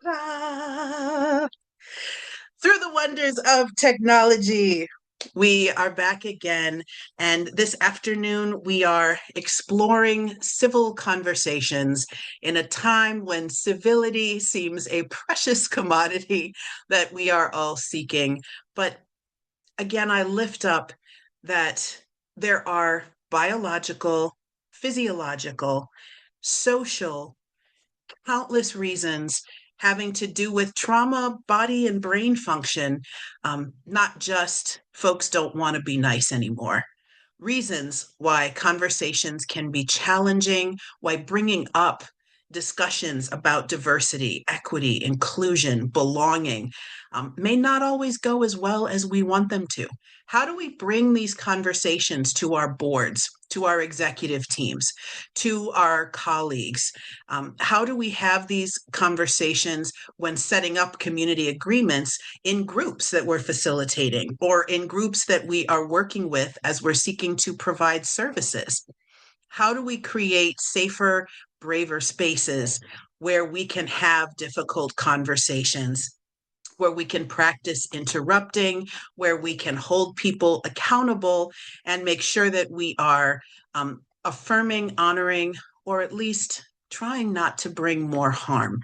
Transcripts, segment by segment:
Ah, through the wonders of technology, we are back again. And this afternoon, we are exploring civil conversations in a time when civility seems a precious commodity that we are all seeking. But again, I lift up that there are biological, physiological, social, countless reasons having to do with trauma, body, and brain function, not just folks don't want to be nice anymore. Reasons why conversations can be challenging, why bringing up discussions about diversity, equity, inclusion, belonging may not always go as well as we want them to. How do we bring these conversations to our boards, to our executive teams, to our colleagues? How do we have these conversations when setting up community agreements in groups that we're facilitating or in groups that we are working with as we're seeking to provide services? How do we create safer, braver spaces where we can have difficult conversations, where we can practice interrupting, where we can hold people accountable and make sure that we are affirming, honoring, or at least trying not to bring more harm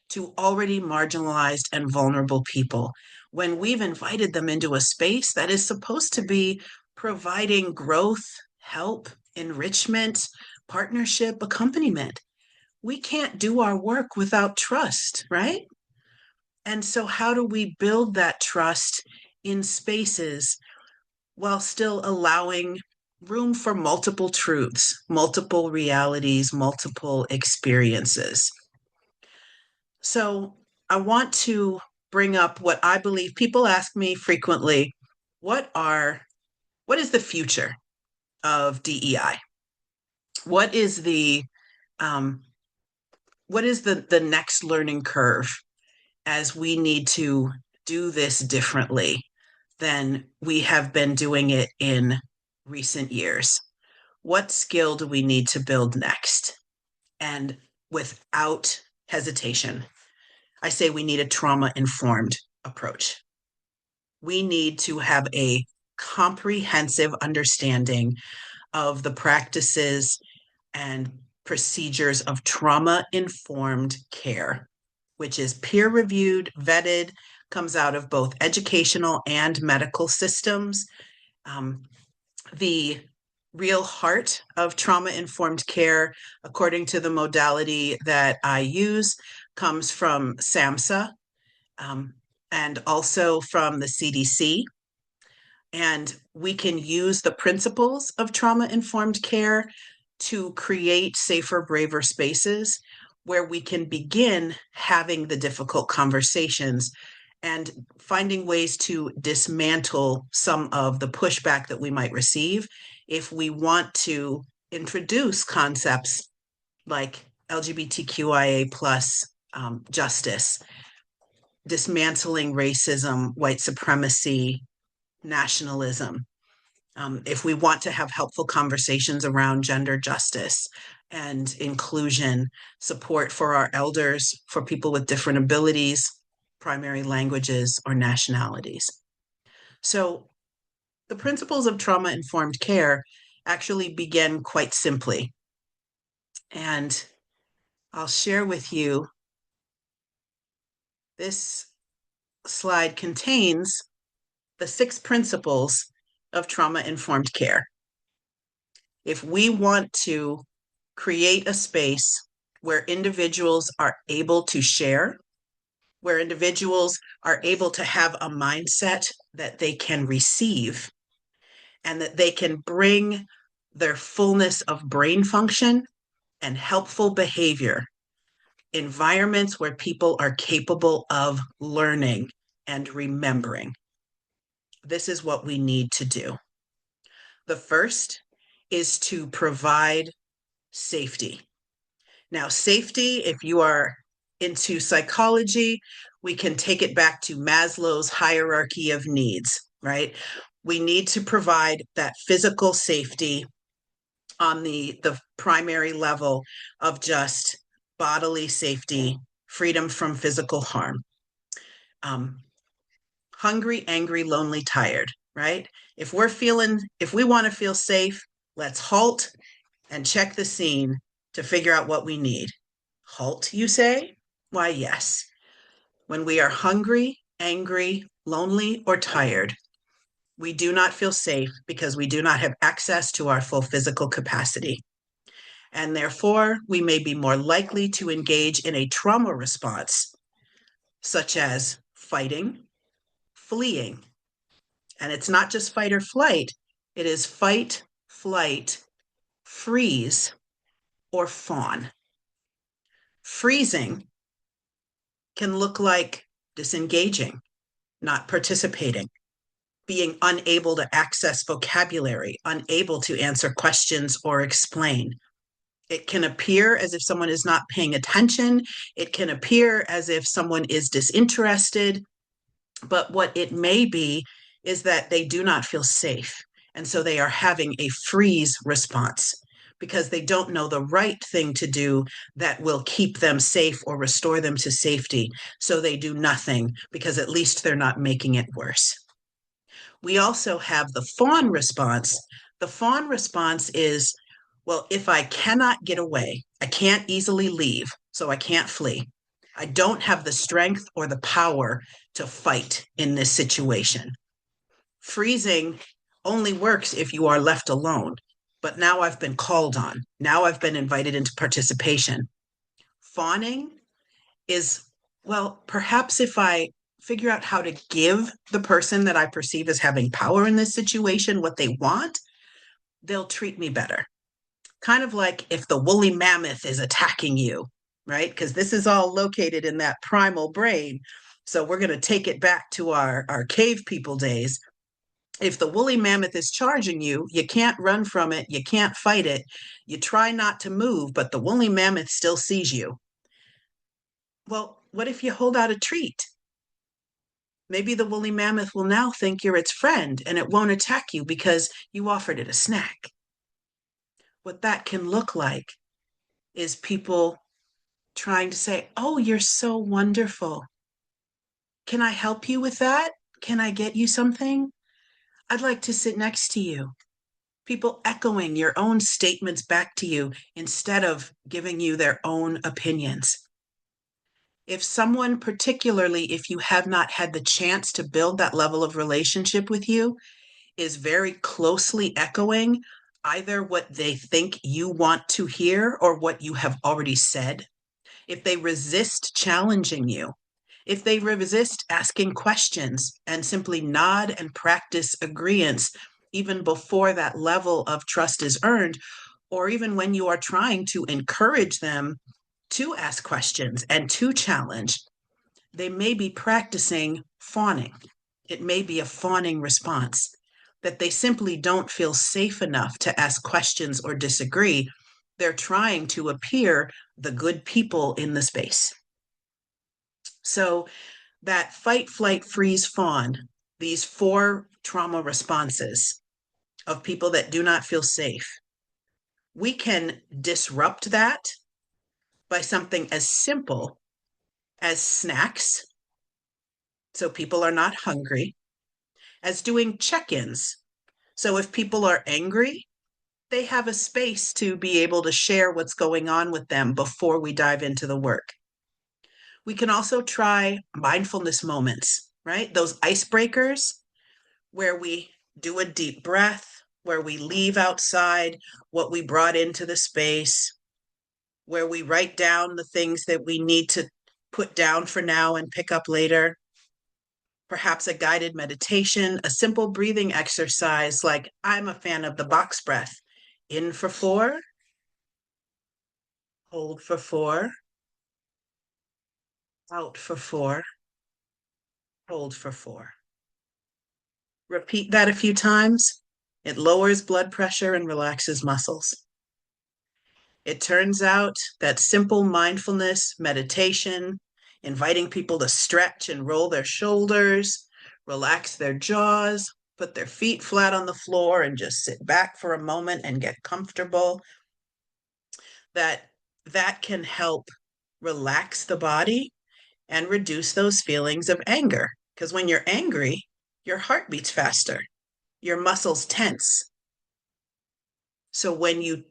to already marginalized and vulnerable people when we've invited them into a space that is supposed to be providing growth, help, enrichment, partnership, accompaniment. We can't do our work without trust, right? And so, how do we build that trust in spaces while still allowing room for multiple truths, multiple realities, multiple experiences? So, I want to bring up what I believe people ask me frequently, what are what is the future of DEI? What is the um, what is the next learning curve as we need to do this differently than we have been doing it in recent years? What skill do we need to build next? And without hesitation, I say we need a trauma informed approach. We need to have a comprehensive understanding of the practices and procedures of trauma informed care, which is peer reviewed, vetted, comes out of both educational and medical systems. Um, the real heart of trauma informed care, according to the modality that I use, comes from SAMHSA, um, and also from the CDC. And we can use the principles of trauma informed care to create safer, braver spaces where we can begin having the difficult conversations and finding ways to dismantle some of the pushback that we might receive if we want to introduce concepts like LGBTQIA plus justice, dismantling racism, white supremacy, nationalism. If we want to have helpful conversations around gender justice and inclusion, support for our elders, for people with different abilities, primary languages, or nationalities. So, the principles of trauma informed care actually begin quite simply. And I'll share with you this slide contains the 6 principles of trauma informed care. If we want to create a space where individuals are able to share, where individuals are able to have a mindset that they can receive and that they can bring their fullness of brain function and helpful behavior, environments where people are capable of learning and remembering. This is what we need to do. The first is to provide safety. Now, safety, if you are into psychology, we can take it back to Maslow's hierarchy of needs, right? We need to provide that physical safety on the primary level of just bodily safety, freedom from physical harm. Um, Hungry, angry, lonely, tired, right? If we want to feel safe, let's halt and check the scene to figure out what we need. Halt, you say? Why, yes. When we are hungry, angry, lonely, or tired, we do not feel safe because we do not have access to our full physical capacity. And therefore, we may be more likely to engage in a trauma response, such as fighting, fleeing. And it's not just fight or flight, it is fight, flight, freeze, or fawn. Freezing can look like disengaging, not participating, being unable to access vocabulary, unable to answer questions or explain. It can appear as if someone is not paying attention. It can appear as if someone is disinterested. But what it may be is that they do not feel safe. And so they are having a freeze response because they don't know the right thing to do that will keep them safe or restore them to safety. So they do nothing because at least they're not making it worse. We also have the fawn response. The fawn response is, well, if I cannot get away, I can't easily leave, so I can't flee. I don't have the strength or the power to fight in this situation. Freezing only works if you are left alone, but now I've been called on. Now I've been invited into participation. Fawning is, well, perhaps if I figure out how to give the person that I perceive as having power in this situation what they want, they'll treat me better. Kind of like if the woolly mammoth is attacking you, right? Because this is all located in that primal brain. So we're going to take it back to our cave people days. If the woolly mammoth is charging you, you can't run from it, you can't fight it. You try not to move, but the woolly mammoth still sees you. Well, what if you hold out a treat? Maybe the woolly mammoth will now think you're its friend and it won't attack you because you offered it a snack. What that can look like is people trying to say, oh, you're so wonderful. Can I help you with that? Can I get you something? I'd like to sit next to you. People echoing your own statements back to you instead of giving you their own opinions. If someone, particularly if you have not had the chance to build that level of relationship with you, is very closely echoing either what they think you want to hear or what you have already said, if they resist challenging you, if they resist asking questions and simply nod and practice agreeance even before that level of trust is earned, or even when you are trying to encourage them to ask questions and to challenge, they may be practicing fawning. It may be a fawning response that they simply don't feel safe enough to ask questions or disagree. They're trying to appear the good people in the space. So that fight, flight, freeze, fawn, these four trauma responses of people that do not feel safe, we can disrupt that by something as simple as snacks, so people are not hungry, as doing check ins. So if people are angry, they have a space to be able to share what's going on with them before we dive into the work. We can also try mindfulness moments, right? Those icebreakers where we do a deep breath, where we leave outside what we brought into the space, where we write down the things that we need to put down for now and pick up later. Perhaps a guided meditation, a simple breathing exercise like I'm a fan of the box breath. In for 4, hold for 4, out for 4, hold for 4. Repeat that a few times. It lowers blood pressure and relaxes muscles. It turns out that simple mindfulness, meditation, inviting people to stretch and roll their shoulders, relax their jaws, put their feet flat on the floor and just sit back for a moment and get comfortable, that can help relax the body, and reduce those feelings of anger. Because when you're angry, your heart beats faster, your muscles tense. So when you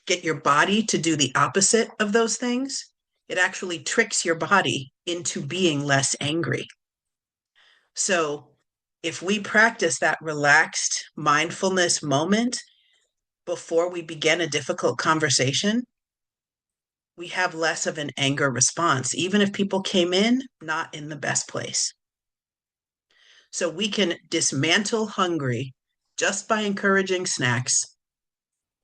get your body to do the opposite of those things, it actually tricks your body into being less angry. So if we practice that relaxed mindfulness moment before we begin a difficult conversation, we have less of an anger response, even if people came in not in the best place. So we can dismantle hungry just by encouraging snacks,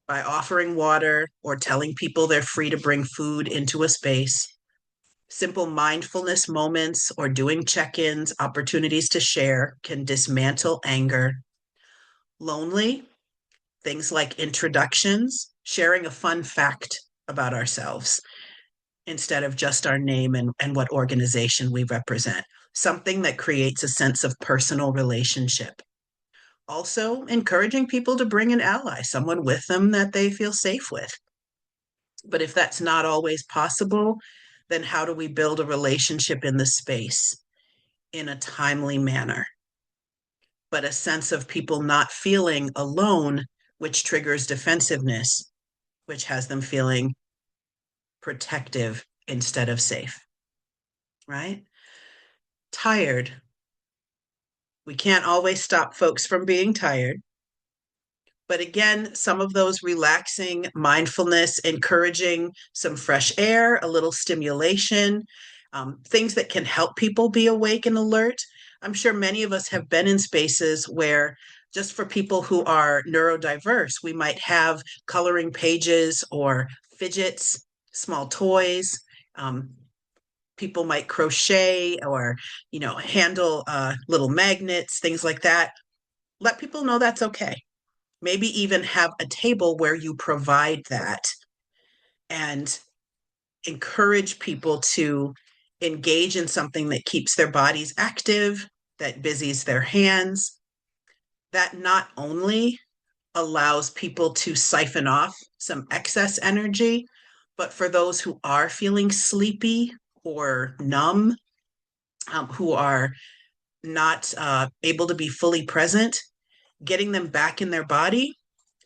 by offering water or telling people they're free to bring food into a space. Simple mindfulness moments or doing check ins, opportunities to share can dismantle anger. Lonely, things like introductions, sharing a fun fact about ourselves instead of just our name and what organization we represent. Something that creates a sense of personal relationship. Also, encouraging people to bring an ally, someone with them that they feel safe with. But if that's not always possible, then how do we build a relationship in the space in a timely manner? But a sense of people not feeling alone, which triggers defensiveness, which has them feeling protective instead of safe, right? Tired. We can't always stop folks from being tired. But again, some of those relaxing mindfulness, encouraging some fresh air, a little stimulation, things that can help people be awake and alert. I'm sure many of us have been in spaces where, just for people who are neurodiverse, we might have coloring pages or fidgets, small toys. Um, People might crochet or, handle little magnets, things like that. Let people know that's okay. Maybe even have a table where you provide that and encourage people to engage in something that keeps their bodies active, that busies their hands, that not only allows people to siphon off some excess energy, but for those who are feeling sleepy or numb, who are not able to be fully present, getting them back in their body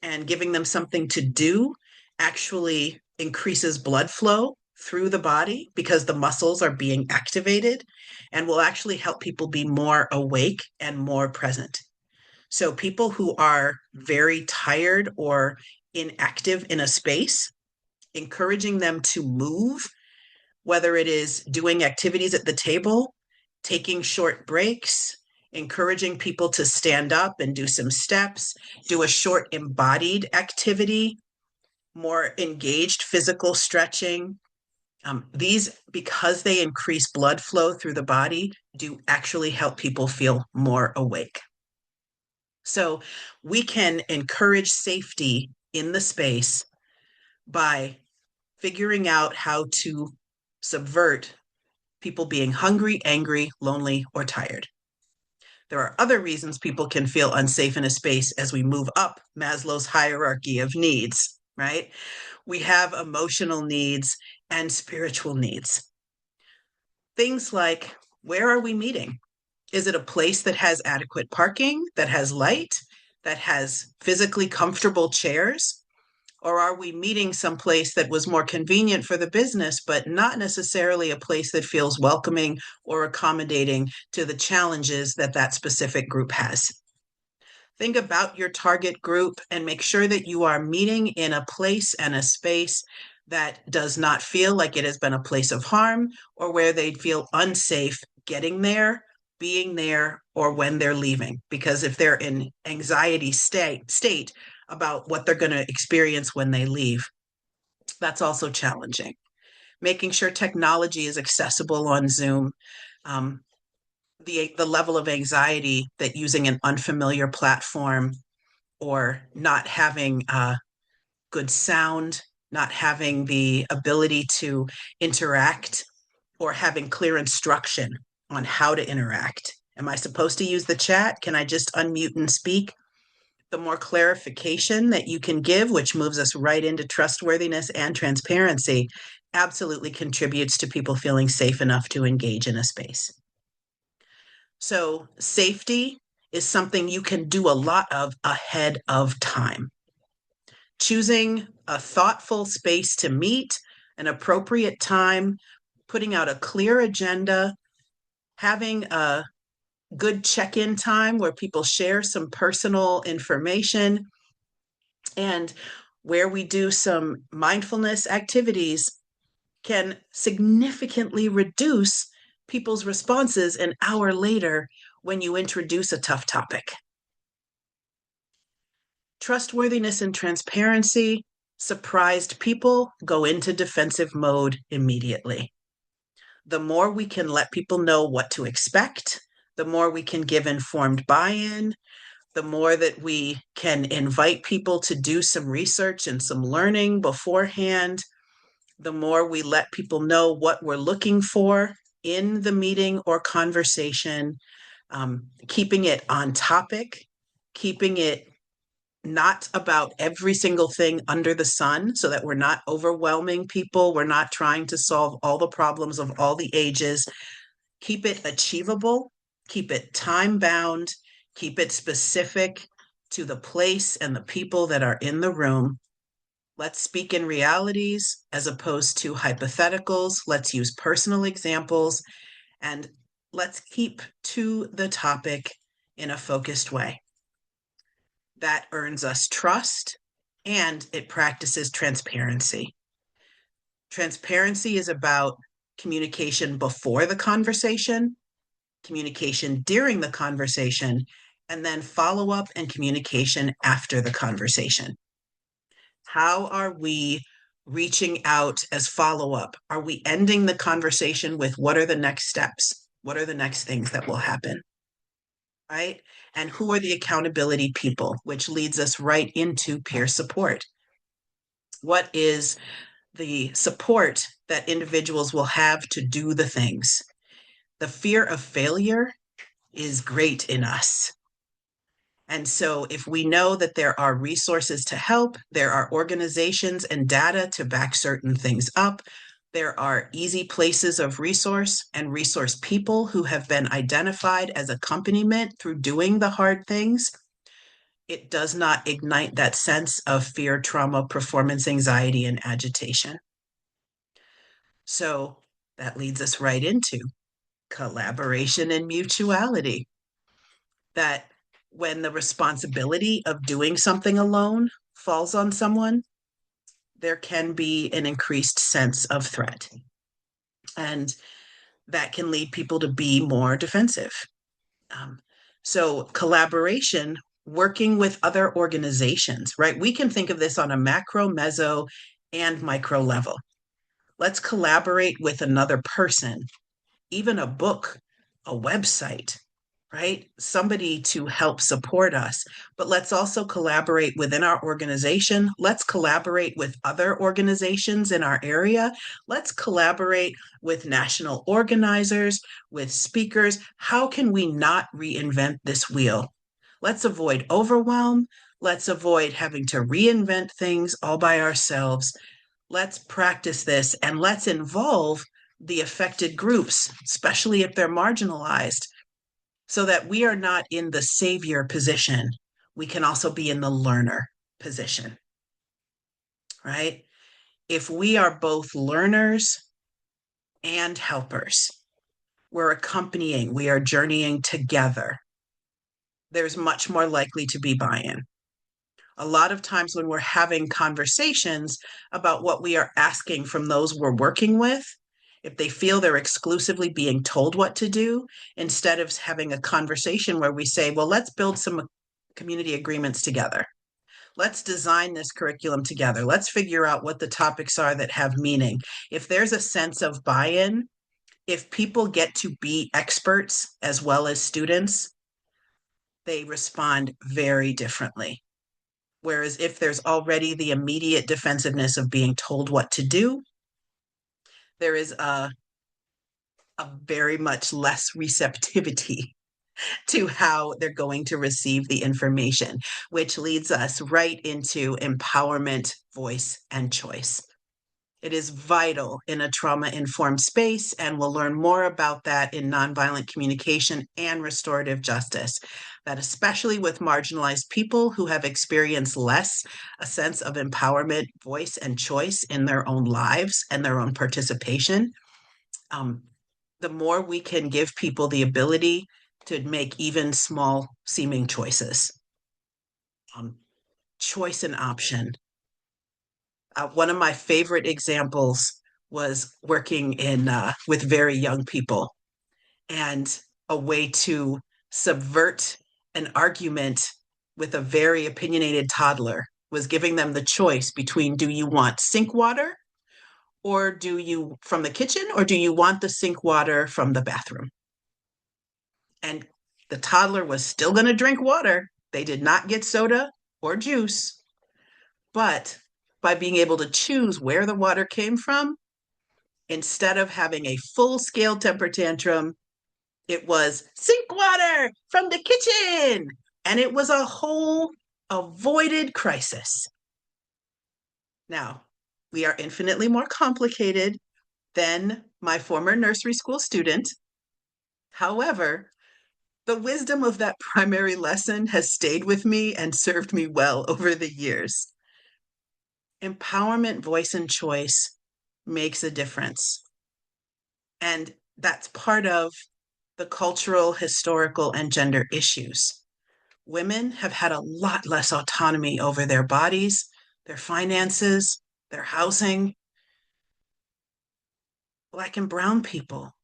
and giving them something to do actually increases blood flow through the body because the muscles are being activated and will actually help people be more awake and more present. So, people who are very tired or inactive in a space, encouraging them to move, whether it is doing activities at the table, taking short breaks, encouraging people to stand up and do some steps, do a short embodied activity, more engaged physical stretching. These, because they increase blood flow through the body, do actually help people feel more awake. So we can encourage safety in the space by figuring out how to subvert people being hungry, angry, lonely, or tired. There are other reasons people can feel unsafe in a space as we move up Maslow's hierarchy of needs, right? We have emotional needs and spiritual needs. Things like, where are we meeting? Is it a place that has adequate parking, that has light, that has physically comfortable chairs? Or are we meeting someplace that was more convenient for the business, but not necessarily a place that feels welcoming or accommodating to the challenges that that specific group has? Think about your target group and make sure that you are meeting in a place and a space that does not feel like it has been a place of harm or where they'd feel unsafe getting there, being there, or when they're leaving. Because if they're in anxiety state about what they're going to experience when they leave, that's also challenging. Making sure technology is accessible on Zoom. Um, the level of anxiety that using an unfamiliar platform or not having good sound, not having the ability to interact, or having clear instruction on how to interact. Am I supposed to use the chat? Can I just unmute and speak? The more clarification that you can give, which moves us right into trustworthiness and transparency, absolutely contributes to people feeling safe enough to engage in a space. So, safety is something you can do a lot of ahead of time. Choosing a thoughtful space to meet, an appropriate time, putting out a clear agenda, having a good check in time where people share some personal information, and where we do some mindfulness activities can significantly reduce people's responses an hour later when you introduce a tough topic. Trustworthiness and transparency, surprised people go into defensive mode immediately. The more we can let people know what to expect, the more we can give informed buy in, the more that we can invite people to do some research and some learning beforehand, the more we let people know what we're looking for in the meeting or conversation, keeping it on topic, keeping it not about every single thing under the sun so that we're not overwhelming people. We're not trying to solve all the problems of all the ages. Keep it achievable, keep it time bound, keep it specific to the place and the people that are in the room. Let's speak in realities as opposed to hypotheticals. Let's use personal examples, and let's keep to the topic in a focused way. That earns us trust, and it practices transparency. Transparency is about communication before the conversation, communication during the conversation, and then follow up and communication after the conversation. How are we reaching out as follow up? Are we ending the conversation with what are the next steps? What are the next things that will happen? Right? And who are the accountability people, which leads us right into peer support. What is the support that individuals will have to do the things? The fear of failure is great in us. And so, if we know that there are resources to help, there are organizations and data to back certain things up, there are easy places of resource and resource people who have been identified as accompaniment through doing the hard things, it does not ignite that sense of fear, trauma, performance anxiety, and agitation. So that leads us right into collaboration and mutuality. That when the responsibility of doing something alone falls on someone, there can be an increased sense of threat. And that can lead people to be more defensive. So, collaboration, working with other organizations, right? We can think of this on a macro, meso, and micro level. Let's collaborate with another person, even a book, a website, right? Somebody to help support us. But let's also collaborate within our organization. Let's collaborate with other organizations in our area. Let's collaborate with national organizers, with speakers. How can we not reinvent this wheel? Let's avoid overwhelm. Let's avoid having to reinvent things all by ourselves. Let's practice this, and let's involve the affected groups, especially if they're marginalized, so that we are not in the savior position. We can also be in the learner position, right? If we are both learners and helpers, we're accompanying, we are journeying together, there's much more likely to be buy-in. A lot of times when we're having conversations about what we are asking from those we're working with, if they feel they're exclusively being told what to do, instead of having a conversation where we say, well, let's build some community agreements together. Let's design this curriculum together. Let's figure out what the topics are that have meaning. If there's a sense of buy-in, if people get to be experts as well as students, they respond very differently. Whereas if there's already the immediate defensiveness of being told what to do, there is a very much less receptivity to how they're going to receive the information, which leads us right into empowerment, voice, and choice. It is vital in a trauma informed space, and we'll learn more about that in nonviolent communication and restorative justice. That, especially with marginalized people who have experienced less a sense of empowerment, voice, and choice in their own lives and their own participation, um, the more we can give people the ability to make even small seeming choices. Um, Choice and option. One of my favorite examples was working in with very young people, and a way to subvert an argument with a very opinionated toddler was giving them the choice between, do you want sink water or do you from the kitchen, or do you want the sink water from the bathroom? And the toddler was still going to drink water. They did not get soda or juice, but by being able to choose where the water came from, instead of having a full scale temper tantrum, it was sink water from the kitchen. And it was a whole avoided crisis. Now, we are infinitely more complicated than my former nursery school student. However, the wisdom of that primary lesson has stayed with me and served me well over the years. Empowerment, voice, and choice makes a difference. And that's part of the cultural, historical, and gender issues. Women have had a lot less autonomy over their bodies, their finances, their housing. Black and brown people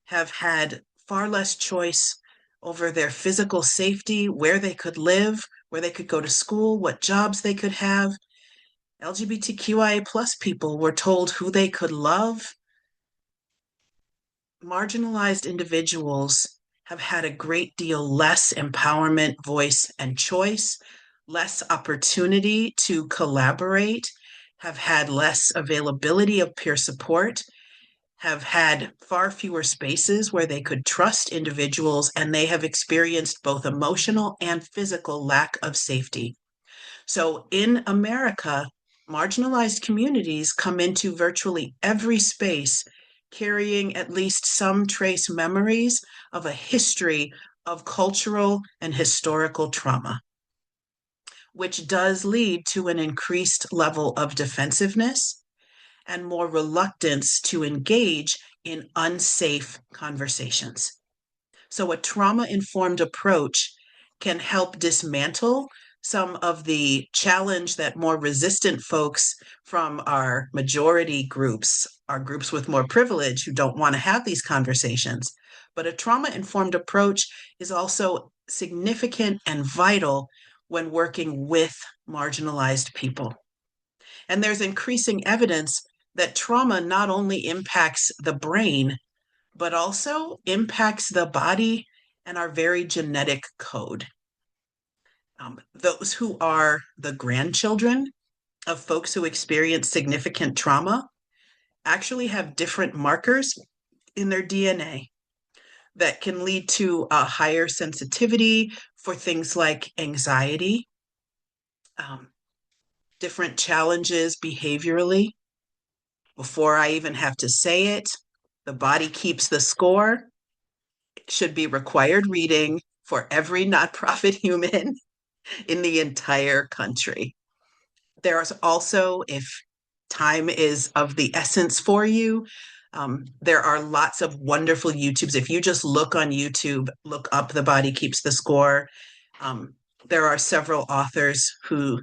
have had far less choice over their physical safety, where they could live, where they could go to school, what jobs they could have. LGBTQIA plus people were told who they could love. Marginalized individuals have had a great deal less empowerment, voice, and choice, less opportunity to collaborate, have had less availability of peer support, have had far fewer spaces where they could trust individuals, and they have experienced both emotional and physical lack of safety. So in America, marginalized communities come into virtually every space carrying at least some trace memories of a history of cultural and historical trauma, which does lead to an increased level of defensiveness and more reluctance to engage in unsafe conversations. So, a trauma informed approach can help dismantle some of the challenge that more resistant folks from our majority groups, our groups with more privilege who don't want to have these conversations. But a trauma informed approach is also significant and vital when working with marginalized people. And there's increasing evidence that trauma not only impacts the brain, but also impacts the body and our very genetic code. Those who are the grandchildren of folks who experience significant trauma actually have different markers in their DNA that can lead to a higher sensitivity for things like anxiety, um, different challenges behaviorally. Before I even have to say it, The Body Keeps the Score should be required reading for every nonprofit human in the entire country. There's also, if time is of the essence for you, there are lots of wonderful YouTubes. If you just look on YouTube, look up The Body Keeps the Score. There are several authors who,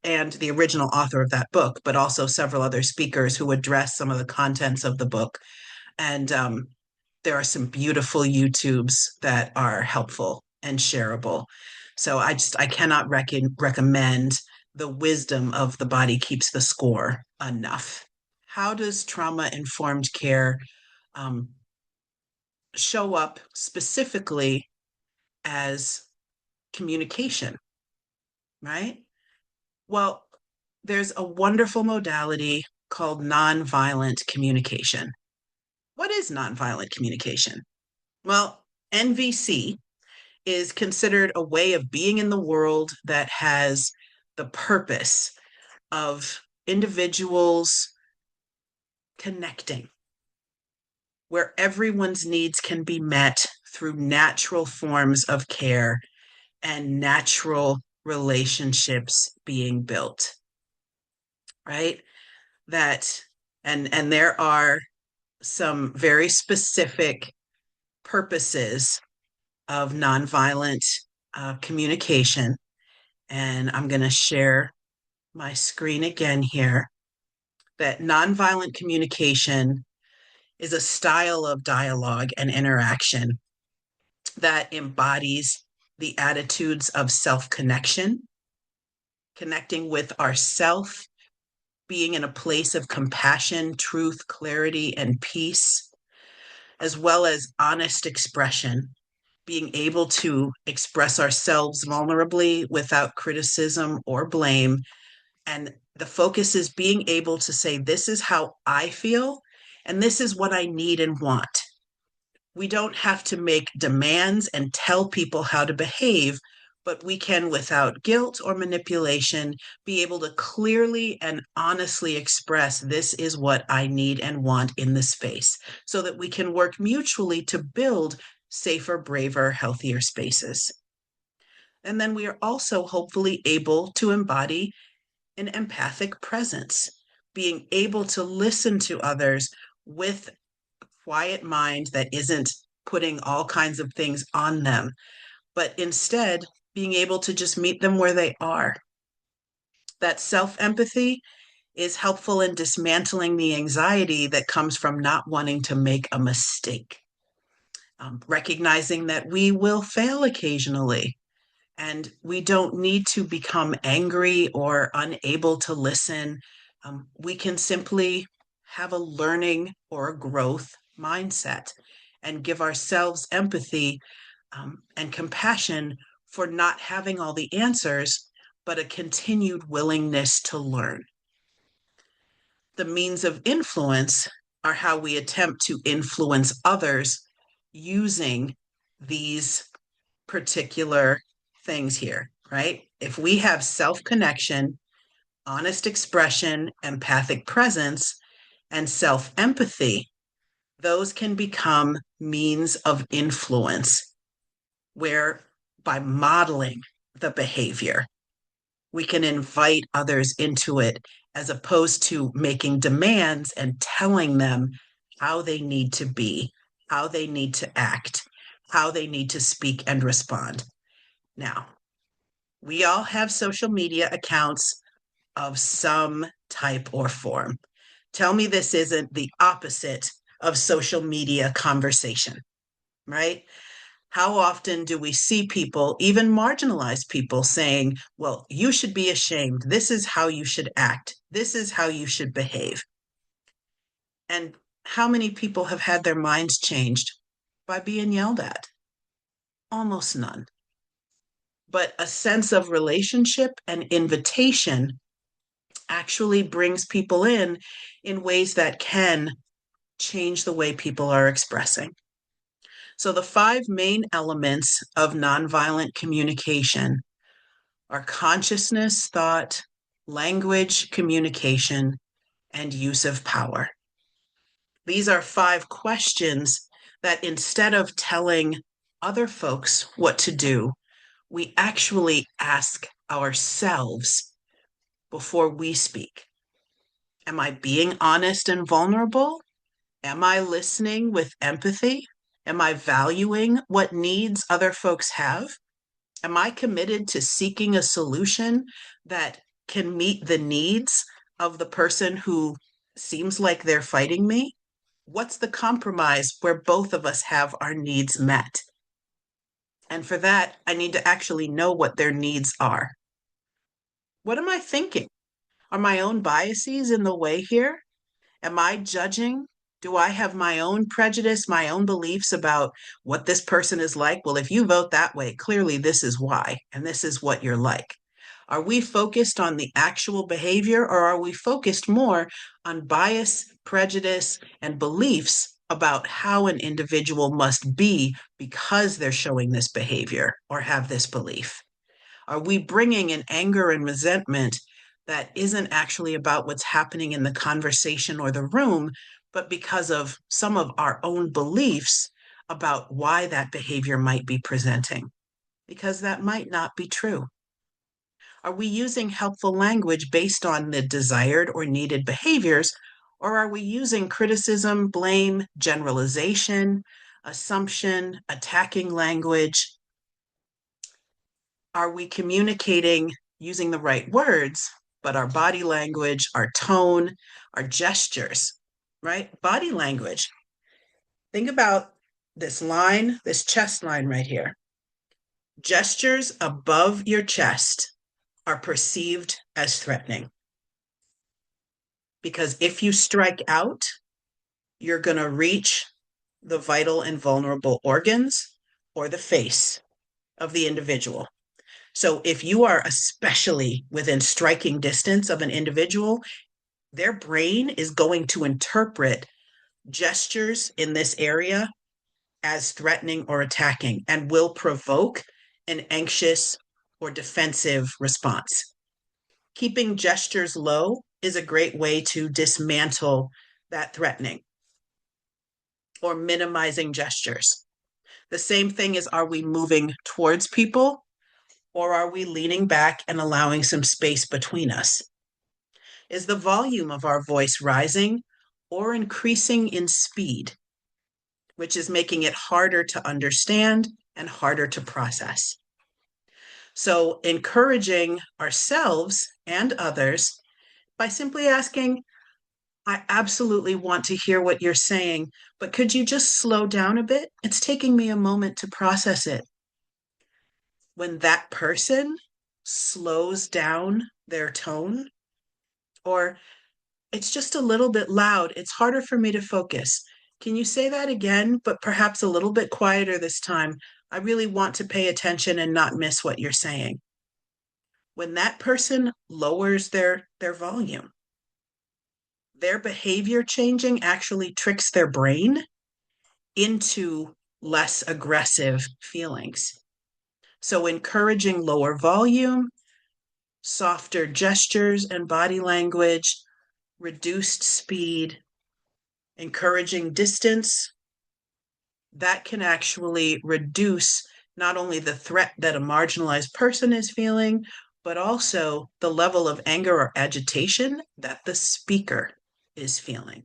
and the original author of that book, but also several other speakers who address some of the contents of the book. And there are some beautiful YouTubes that are helpful and shareable. So I cannot recommend the wisdom of The Body Keeps the Score enough. How does trauma informed care um, show up specifically as communication, right? Well, there's a wonderful modality called nonviolent communication. What is nonviolent communication? Well, NVC is considered a way of being in the world that has the purpose of individuals connecting, where everyone's needs can be met through natural forms of care and natural relationships being built, right? That and there are some very specific purposes of nonviolent communication. And I'm going to share my screen again here. That nonviolent communication is a style of dialogue and interaction that embodies the attitudes of self connection, connecting with ourself, being in a place of compassion, truth, clarity, and peace, as well as honest expression, being able to express ourselves vulnerably without criticism or blame. And the focus is being able to say, this is how I feel, and this is what I need and want. We don't have to make demands and tell people how to behave, but we can, without guilt or manipulation, be able to clearly and honestly express this is what I need and want in the space so that we can work mutually to build safer, braver, healthier spaces. And then we are also hopefully able to embody an empathic presence, being able to listen to others with a quiet mind that isn't putting all kinds of things on them, but instead being able to just meet them where they are. That self empathy is helpful in dismantling the anxiety that comes from not wanting to make a mistake, recognizing that we will fail occasionally. And we don't need to become angry or unable to listen. We can simply have a learning or a growth mindset and give ourselves empathy and compassion for not having all the answers, but a continued willingness to learn. The means of influence are how we attempt to influence others using these particular things here, right? If we have self connection, honest expression, empathic presence, and self empathy, those can become means of influence where by modeling the behavior, we can invite others into it as opposed to making demands and telling them how they need to be, how they need to act, how they need to speak and respond. Now, we all have social media accounts of some type or form. Tell me this isn't the opposite of social media conversation, right? How often do we see people, even marginalized people, saying, well, you should be ashamed. This is how you should act. This is how you should behave. And how many people have had their minds changed by being yelled at? Almost none. But a sense of relationship and invitation actually brings people in ways that can change the way people are expressing. So the five main elements of nonviolent communication are consciousness, thought, language, communication, and use of power. These are five questions that instead of telling other folks what to do, we actually ask ourselves before we speak. Am I being honest and vulnerable? Am I listening with empathy? Am I valuing what needs other folks have? Am I committed to seeking a solution that can meet the needs of the person who seems like they're fighting me? What's the compromise where both of us have our needs met? And for that, I need to actually know what their needs are. What am I thinking? Are my own biases in the way here? Am I judging? Do I have my own prejudice, my own beliefs about what this person is like? Well, if you vote that way, clearly this is why, and this is what you're like. Are we focused on the actual behavior, or are we focused more on bias, prejudice, and beliefs about how an individual must be because they're showing this behavior or have this belief? Are we bringing in anger and resentment that isn't actually about what's happening in the conversation or the room, but because of some of our own beliefs about why that behavior might be presenting, because that might not be true. Are we using helpful language based on the desired or needed behaviors, or are we using criticism, blame, generalization, assumption, attacking language? Are we communicating using the right words, but our body language, our tone, our gestures, right? Body language. Think about this line, this chest line right here. Gestures above your chest are perceived as threatening. Because if you strike out, you're going to reach the vital and vulnerable organs or the face of the individual. So if you are especially within striking distance of an individual, their brain is going to interpret gestures in this area as threatening or attacking and will provoke an anxious or defensive response. Keeping gestures low is a great way to dismantle that threatening or minimizing gestures. The same thing is, are we moving towards people or are we leaning back and allowing some space between us? Is the volume of our voice rising or increasing in speed, which is making it harder to understand and harder to process? So, encouraging ourselves and others by simply asking, I absolutely want to hear what you're saying, but could you just slow down a bit? It's taking me a moment to process it. When that person slows down their tone, or it's just a little bit loud, it's harder for me to focus. Can you say that again, but perhaps a little bit quieter this time? I really want to pay attention and not miss what you're saying. When that person lowers their volume, their behavior changing actually tricks their brain into less aggressive feelings. So, encouraging lower volume, softer gestures and body language, reduced speed, encouraging distance, that can actually reduce not only the threat that a marginalized person is feeling, but also the level of anger or agitation that the speaker is feeling.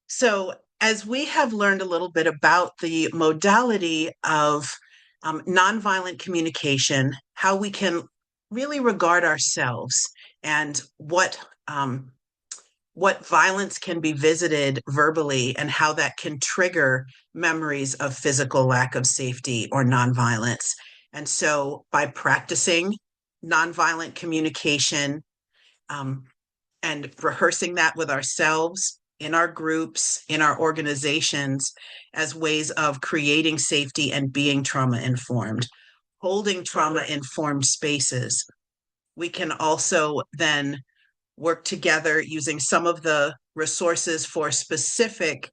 So, as we have learned a little bit about the modality of nonviolent communication, how we can really regard ourselves and what violence can be visited verbally and how that can trigger memories of physical lack of safety or nonviolence. And so, by practicing nonviolent communication, um, and rehearsing that with ourselves, in our groups, in our organizations, as ways of creating safety and being trauma informed, holding trauma informed spaces. We can also then work together using some of the resources for specific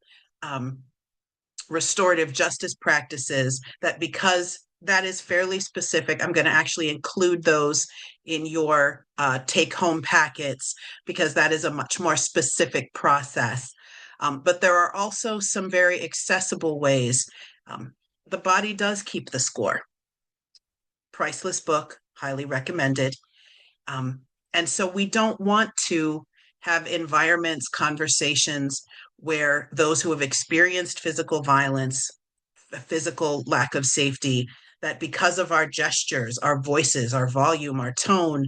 restorative justice practices that, because that is fairly specific, I'm going to actually include those in your take home packets because that is a much more specific process. But there are also some very accessible ways. The Body Does Keep the Score. Priceless book, highly recommended. Um, and so we don't want to have environments, conversations where those who have experienced physical violence, a physical lack of safety, that because of our gestures, our voices, our volume, our tone,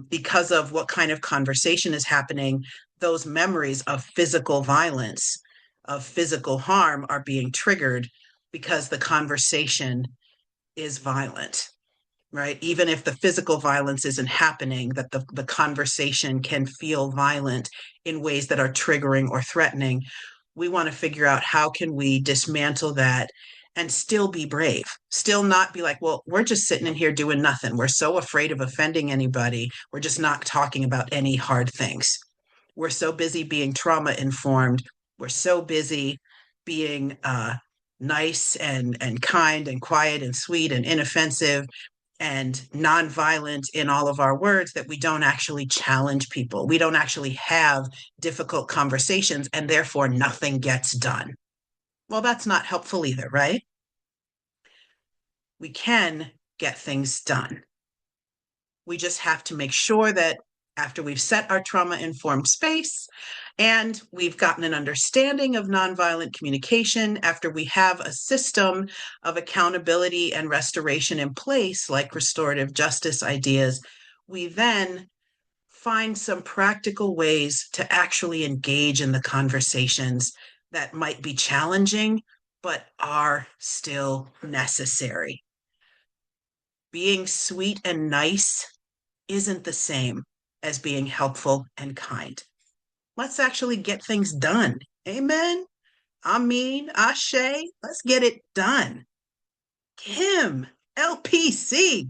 because of what kind of conversation is happening, those memories of physical violence, of physical harm are being triggered because the conversation is violent, right? Even if the physical violence isn't happening, that the conversation can feel violent in ways that are triggering or threatening. We want to figure out how can we dismantle that and still be brave, still not be like, well, we're just sitting in here doing nothing. We're so afraid of offending anybody. We're just not talking about any hard things. We're so busy being trauma informed. We're so busy being nice and kind and quiet and sweet and inoffensive and nonviolent in all of our words that we don't actually challenge people. We don't actually have difficult conversations, and therefore nothing gets done. Well, that's not helpful either, right? We can get things done. We just have to make sure that after we've set our trauma informed space and we've gotten an understanding of nonviolent communication, after we have a system of accountability and restoration in place, like restorative justice ideas, we then find some practical ways to actually engage in the conversations that might be challenging, but are still necessary. Being sweet and nice isn't the same as being helpful and kind. Let's actually get things done. Amen. I mean, Ashe, let's get it done. Kim, LPC,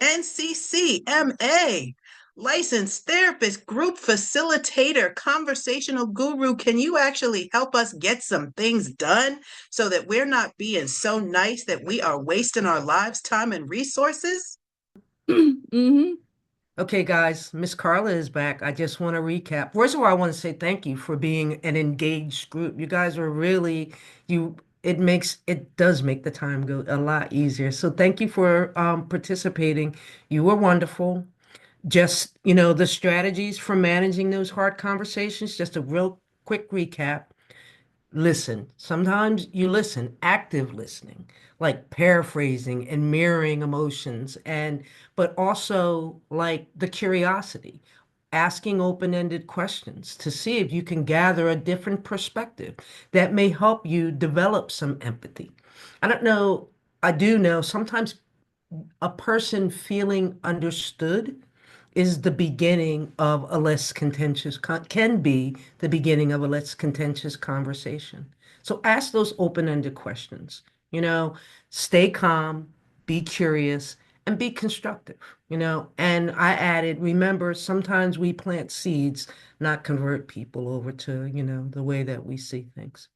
NCC, MA, licensed therapist, group facilitator, conversational guru. Can you actually help us get some things done so that we're not being so nice that we are wasting our lives, time, and resources? hmm Okay, guys, Miss Carla is back. I just want to recap. First of all, I want to say thank you for being an engaged group. You guys are really, you, it does make the time go a lot easier. So thank you for participating. You were wonderful. Just, the strategies for managing those hard conversations, just a real quick recap. Listen. Sometimes you listen, active listening, like paraphrasing and mirroring emotions, but also like the curiosity, asking open-ended questions to see if you can gather a different perspective that may help you develop some empathy. I don't know, I do know sometimes a person feeling understood is the beginning of a less contentious can be the beginning of a less contentious conversation. So ask those open-ended questions. You know, stay calm, be curious, and be constructive. And I added, remember, sometimes we plant seeds, not convert people over to, the way that we see things.